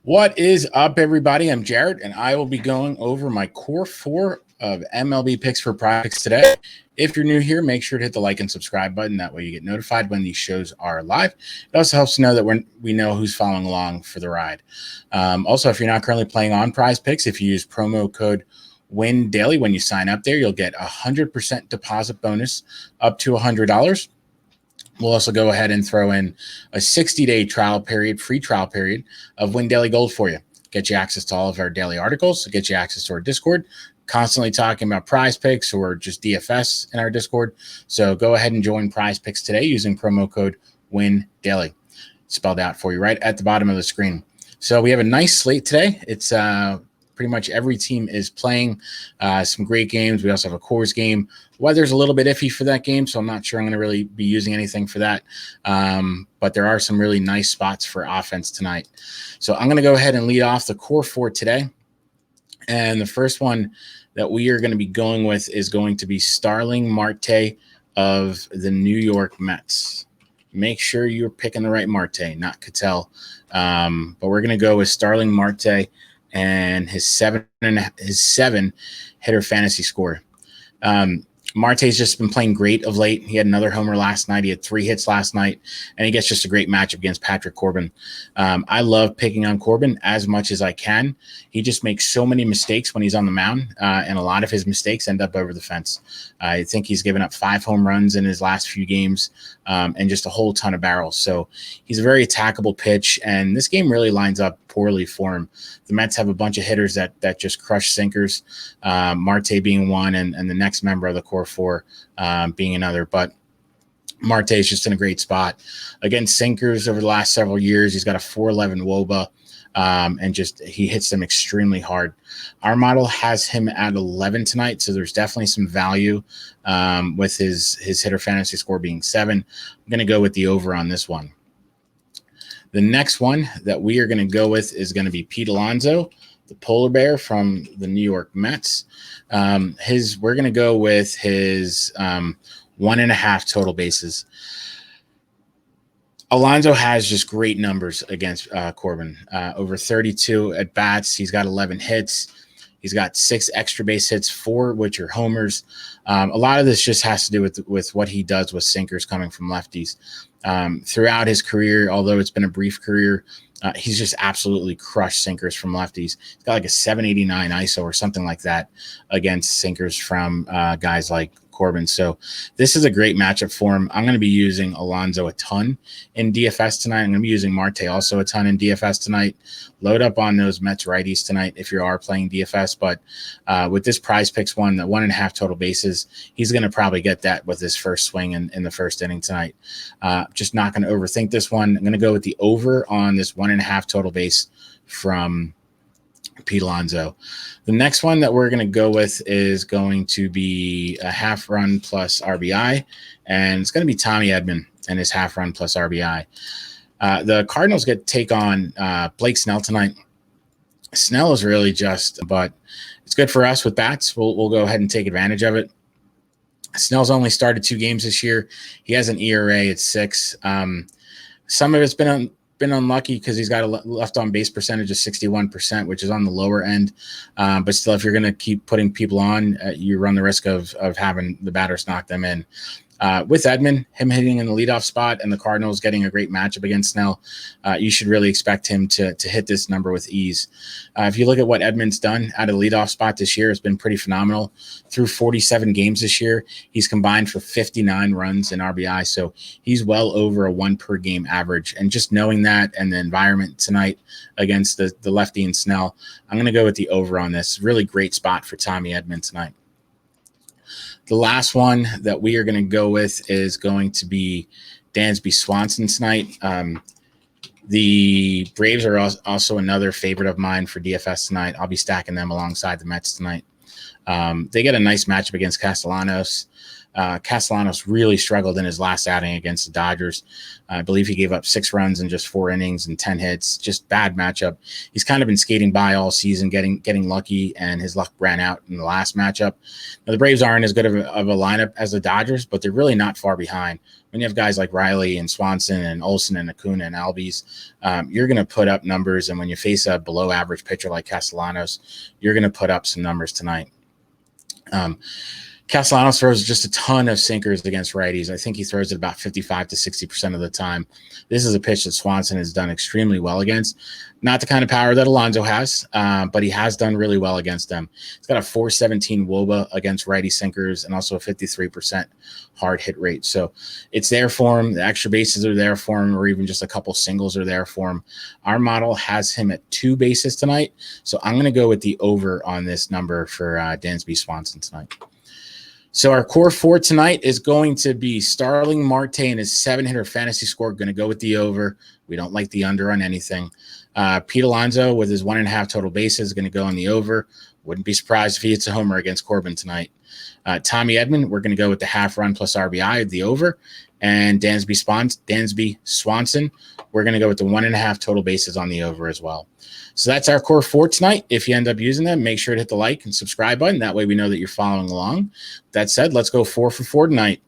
What is up, everybody? I'm Jared, and I will be going over my core four of MLB picks for PrizePicks today. If you're new here, make sure to hit the like and subscribe button. That way you get notified when these shows are live. It also helps to know that we know who's following along for the ride. Also, if you're not currently playing on PrizePicks, if you use promo code WINDAILY when you sign up there, you'll get a 100% deposit bonus up to $100. We'll also go ahead and throw in a 60-day trial period, free trial period of Win Daily Gold for you. Get you access to all of our daily articles, get you access to our Discord, constantly talking about PrizePicks or just DFS in our Discord. So go ahead and join PrizePicks today using promo code WINDAILY. Spelled out for you right at the bottom of the screen. So we have a nice slate today. It's pretty much every team is playing some great games. We also have a Coors game. Weather's a little bit iffy for that game, so I'm not sure I'm going to really be using anything for that. But there are some really nice spots for offense tonight. So I'm going to go ahead and lead off the core four today. And the first one that we are going to be going with is going to be Starling Marte of the New York Mets. Make sure you're picking the right Marte, not Cattell. But we're going to go with Starling Marte and his seven hitter fantasy score. Marte's just been playing great of late. He had another homer last night. He had 3 hits last night, and he gets just a great matchup against Patrick Corbin. I love picking on Corbin as much as I can. He just makes so many mistakes when he's on the mound, and a lot of his mistakes end up over the fence. I think he's given up 5 home runs in his last few games, and just a whole ton of barrels. So he's a very attackable pitch, and this game really lines up poorly for him. The Mets have a bunch of hitters that just crush sinkers, Marte being one, and the next member of the core four being another. But Marte is just in a great spot. Against sinkers over the last several years, he's got a 4.11 WOBA, and just he hits them extremely hard. Our model has him at 11 tonight, so there's definitely some value with his hitter fantasy score being 7. I'm going to go with the over on this one. The next one that we are going to go with is going to be Pete Alonso, the polar bear from the New York Mets. We're going to go with his 1.5 total bases. Alonso has just great numbers against Corbin. Over 32 at bats. He's got 11 hits. He's got 6 extra base hits, 4 which are homers. A lot of this just has to do with what he does with sinkers coming from lefties. Throughout his career, although it's been a brief career, he's just absolutely crushed sinkers from lefties. He's got like a 789 ISO or something like that against sinkers from guys like Corbin. So this is a great matchup for him. I'm going to be using Alonso a ton in DFS tonight. I'm going to be using Marte also a ton in DFS tonight. Load up on those Mets righties tonight if you are playing DFS. But with this PrizePicks one, the 1.5 total bases, he's going to probably get that with his first swing in the first inning tonight. Just not going to overthink this one. I'm going to go with the over on this 1.5 total base from Pete Alonso. The next one that we're going to go with is going to be a half run plus RBI, and it's going to be Tommy Edman and his half run plus RBI. The Cardinals get to take on Blake Snell tonight. Snell is really but it's good for us with bats. We'll go ahead and take advantage of it. Snell's only started 2 games this year. He has an ERA at 6. Some of it's been unlucky because he's got a left on base percentage of 61%, which is on the lower end. But still, if you're going to keep putting people on, you run the risk of having the batters knock them in. With Edman, him hitting in the leadoff spot and the Cardinals getting a great matchup against Snell, you should really expect him to hit this number with ease. If you look at what Edman's done out of the leadoff spot this year, it's been pretty phenomenal. Through 47 games this year, he's combined for 59 runs in RBI, so he's well over a 1 per game average. And just knowing that and the environment tonight against the lefty and Snell, I'm going to go with the over on this. Really great spot for Tommy Edman tonight. The last one that we are going to go with is going to be Dansby Swanson tonight. The Braves are also another favorite of mine for DFS tonight. I'll be stacking them alongside the Mets tonight. They get a nice matchup against Castellanos. Castellanos really struggled in his last outing against the Dodgers. I believe he gave up 6 runs in just 4 innings and 10 hits. Just bad matchup. He's kind of been skating by all season, getting lucky, and his luck ran out in the last matchup. Now, the Braves aren't as good of a lineup as the Dodgers, but they're really not far behind. When you have guys like Riley and Swanson and Olsen and Acuna and Albies, you're going to put up numbers. And when you face a below-average pitcher like Castellanos, you're going to put up some numbers tonight. Castellanos throws just a ton of sinkers against righties. I think he throws it about 55 to 60% of the time. This is a pitch that Swanson has done extremely well against. Not the kind of power that Alonso has, but he has done really well against them. He's got a 417 WOBA against righty sinkers and also a 53% hard hit rate. So it's there for him. The extra bases are there for him, or even just a couple singles are there for him. Our model has him at 2 bases tonight. So I'm going to go with the over on this number for Dansby Swanson tonight. So our core 4 tonight is going to be Starling Marte and his 7-hitter fantasy score. Going to go with the over. We don't like the under on anything. Pete Alonso with his 1.5 total bases is going to go on the over. Wouldn't be surprised if he hits a homer against Corbin tonight. Tommy Edman, we're going to go with the half run plus RBI, the over. And Dansby Swanson, we're going to go with the 1.5 total bases on the over as well. So that's our core 4 tonight. If you end up using them, make sure to hit the like and subscribe button. That way we know that you're following along. That said, let's go 4 for 4 tonight.